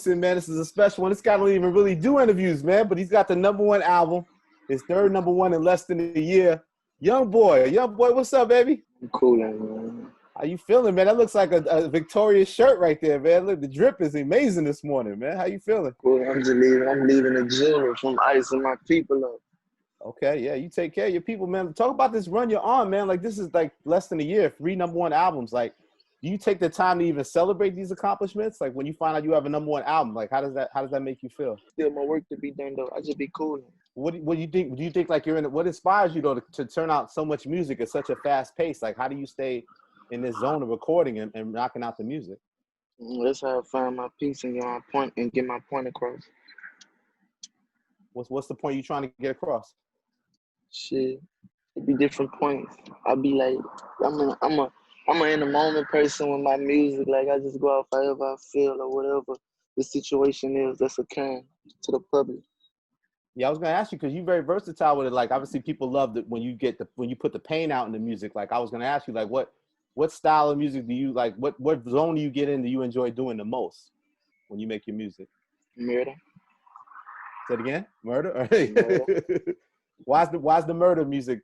man. This is a special one. This guy don't even really do interviews, man, but he's got the #1 album, his third #1 in less than a year. Youngboy, what's up, baby? I'm cool, man. How you feeling, man? That looks like a Victoria's shirt right there, man. Look, the drip is amazing this morning, man. How you feeling? Cool. I'm just leaving. I'm leaving the jewelry from icing my people up. Okay, yeah, you take care of your people, man. Talk about this run you're on, man. Like, this is like less than a year, 3 #1 albums. Like, do you take the time to even celebrate these accomplishments? Like, when you find out you have a #1 album, like, how does that make you feel? Still more work to be done, though. I just be cool. What do you think? Do you think like what inspires you though to turn out so much music at such a fast pace? Like, how do you stay in this zone of recording and knocking out the music? That's how I find my peace and get my point across. What's the point you trying to get across? Shit, it be different points. I be like, I'm a in the moment person with my music. Like, I just go out however I feel or whatever the situation is that's occurring to the public. Yeah, I was gonna ask you because you're very versatile with it. Like, obviously, people love that when you put the pain out in the music. Like, I was gonna ask you, like, what style of music do you like? What zone do you get in? Do you enjoy doing the most when you make your music? Murder. Say it again. Murder. Murder. Why's the murder music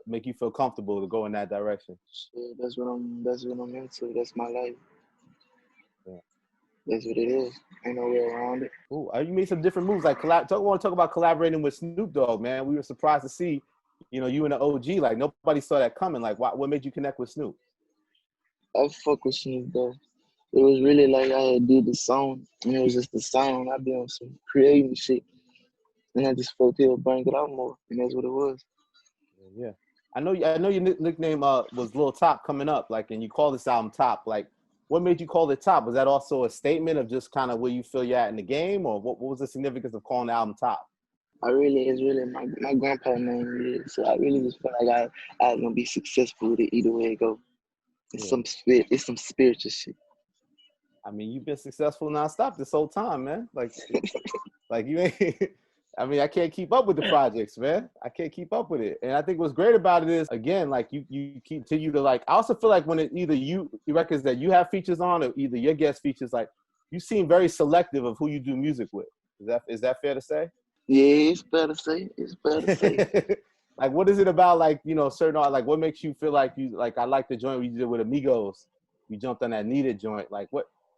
make you feel comfortable to go in that direction? Shit, that's what I'm into. That's my life. Yeah. That's what it is. Ain't no way around it. Ooh, you made some different moves. Like, want to talk about collaborating with Snoop Dogg, man. We were surprised to see, you and the OG. Like, nobody saw that coming. Like, what made you connect with Snoop? I fuck with Snoop though. It was really like I had did the song, and it was just the sound. I be on some creating shit, and I just felt he'll bring it out more, and that's what it was. Yeah, I know your nickname was Lil Top coming up. Like, and you call this album Top. Like, what made you call it Top? Was that also a statement of just kind of where you feel you're at in the game, or what was the significance of calling the album Top? It's really my grandpa name is, so I really just felt like I was gonna be successful with it either way it go. It's some spiritual shit. I mean, you've been successful nonstop this whole time, man. Like you ain't. I mean, I can't keep up with the projects, man. I can't keep up with it. And I think what's great about it is, again, like you continue to like. I also feel like when it either you records that you have features on, or either your guest features, like you seem very selective of who you do music with. Is that fair to say? Yeah, it's fair to say. It's fair to say. Like, what is it about, like, certain art? Like, what makes you feel like I like the joint we did with Amigos. We jumped on that Needed joint. Like,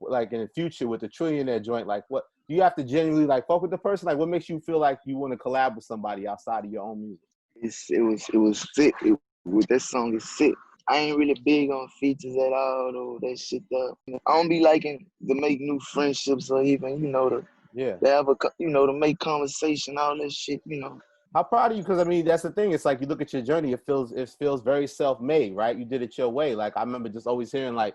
like in the future with the Trillionaire joint, like, what do you have to genuinely like fuck with the person? Like, what makes you feel like you want to collab with somebody outside of your own music? It was sick. That song is sick. I ain't really big on features at all, though. That shit, though. I don't be liking to make new friendships or even, to have to make conversation, all that shit, How proud of you? Because I mean, that's the thing. It's like you look at your journey. It feels very self-made, right? You did it your way. Like, I remember just always hearing like,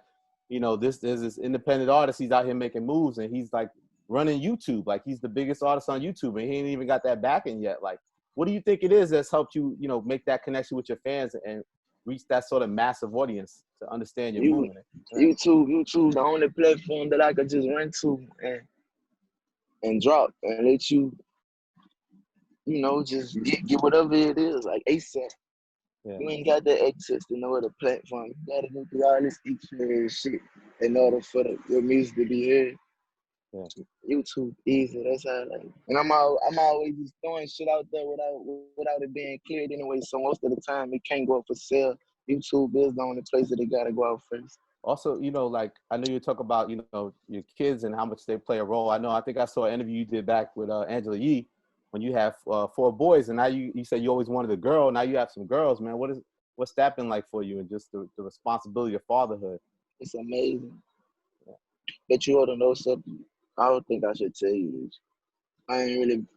there's this independent artist. He's out here making moves, and he's like running YouTube. Like, he's the biggest artist on YouTube, and he ain't even got that backing yet. Like, what do you think it is that's helped you, make that connection with your fans and reach that sort of massive audience to understand your movement? YouTube, the only platform that I could just run to and drop and let you, just get whatever it is, like ASAP. Yeah. You ain't got that access to no other platform. You gotta go through all this extra shit in order for your music to be heard. Yeah. YouTube, easy. That's how I like. And I'm always just throwing shit out there without it being cleared anyway. So most of the time it can't go up for sale. YouTube is the only place that it gotta go out first. Also, like, I know you talk about, your kids and how much they play a role. I think I saw an interview you did back with Angela Yee when you have 4 boys, and now you said you always wanted a girl. Now you have some girls, man. What's that been like for you, and just the responsibility of fatherhood? It's amazing. Yeah. But you ought to know something. I don't think I should tell you this. I ain't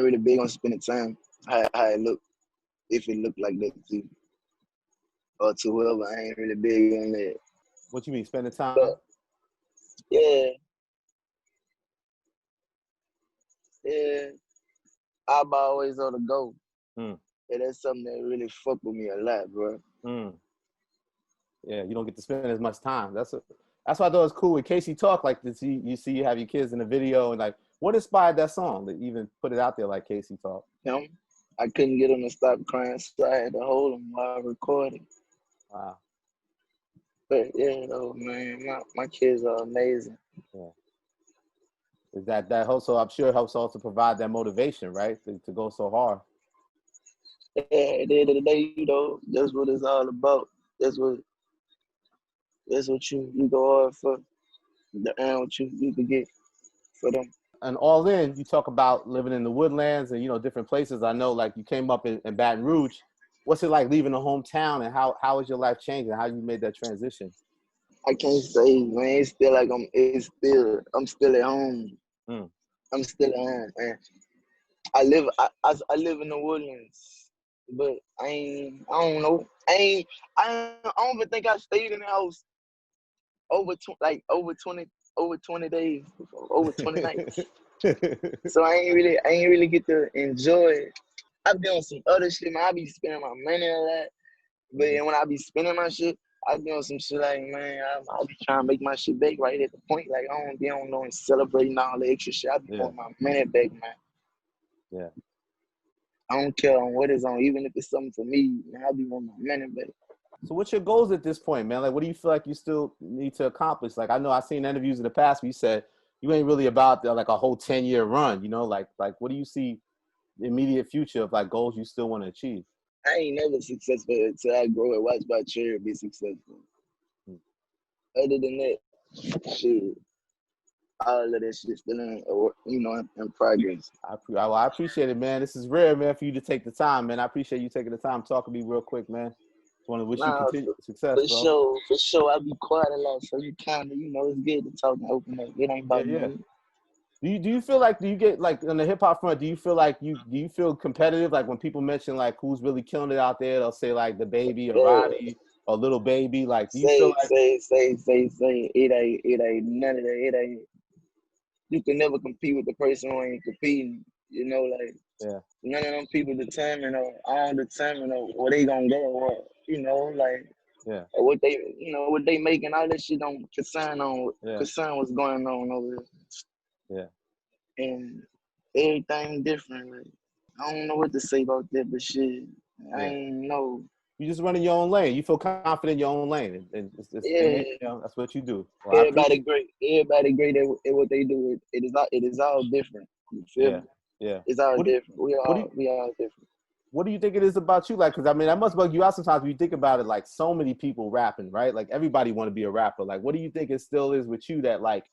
really big on spending time how it look, if it look like that to you or to whoever. I ain't really big on that. What you mean, spending time? But, yeah. I'm always on the go. And that's something that really fuck with me a lot, bro. Yeah, you don't get to spend as much time. That's why I thought it was cool. In case you talk like this, you have your kids in the video, and like, what inspired that song to even put it out there like Casey Talk? Him. I couldn't get him to stop crying, so I had to hold him while I recorded. Wow. But yeah, man, my kids are amazing. Yeah. that also, I'm sure, helps also provide that motivation, right, to go so hard. Yeah, at the end of the day, you know, that's what it's all about. That's what you go hard for. The end what you can get for them. And all in, you talk about living in the woodlands and, you know, different places. I know, like, you came up in Baton Rouge. What's it like leaving the hometown, and how has your life changed, and how you made that transition? I can't say, man. It's still like I'm still at home. Mm. I'm still at home, man. I live in the woodlands, but I don't know. I don't even think I stayed in the house over 20 days, over 20 nights. So I ain't really get to enjoy it. I've been on some other shit, man. I be spending my money on that. But when I be spending my shit, I be on some shit like, man, I be trying to make my shit back right at the point. Like, I don't be on no and celebrating all the extra shit. I be on my money back, man. Yeah. I don't care on what it's on, even if it's something for me, man, I be on my money back. So what's your goals at this point, man? Like, what do you feel like you still need to accomplish? Like, I know I've seen interviews in the past where you said you ain't really about like a whole 10-year run, you know? Like what do you see the immediate future of like goals you still want to achieve? I ain't never successful until I grow and watch my chair be successful. Other than that, shit, all of that shit still in progress. I appreciate it, man. This is rare, man, for you to take the time, man. I appreciate you taking the time talking to me real quick, man. Just want to wish you continued success, bro. For sure. I be quiet a lot, so you kind of, it's good to talk and open up. It ain't about me. Do you feel like, do you get like on the hip hop front, do you feel like do you feel competitive? Like when people mention like who's really killing it out there, they'll say like the Baby or Roddy or Little Baby. Like, do you feel like it ain't none of that. It ain't. You can never compete with the person who ain't competing. You know, like none of them people determine or I don't determine or where they gonna go or like or what they making. All that shit don't concern what's going on over there. Yeah. And everything different. Like, I don't know what to say about that, but shit, I ain't know. You just running your own lane. You feel confident in your own lane, and that's what you do. Well, Everybody great at what they do. It is all different. You feel me? Yeah. It's all different. We all different. What do you think it is about you? Like, because I mean, that must bug you out sometimes when you think about it. Like, so many people rapping, right? Like, everybody want to be a rapper. Like, what do you think it still is with you that like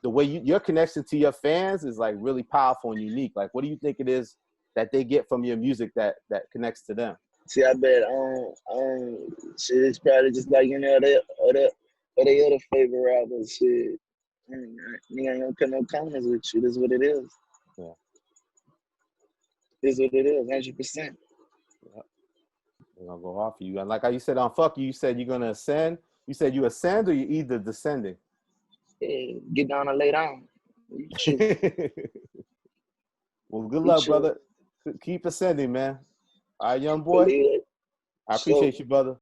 the way your connection to your fans is like really powerful and unique? Like, what do you think it is that they get from your music that connects to them? See, I bet shit, it's probably just like other favorite rappers. Shit, nigga ain't gonna cut no comments with you. This is what it is. Yeah. This is what it is. 100%. Yeah. We're gonna go off you. And like how you said on Fuck You, you said you're gonna ascend. You said you ascend or you either descending. Yeah, get down and lay down. Well, good luck, brother. Keep ascending, man. All right, young boy. I appreciate you, brother.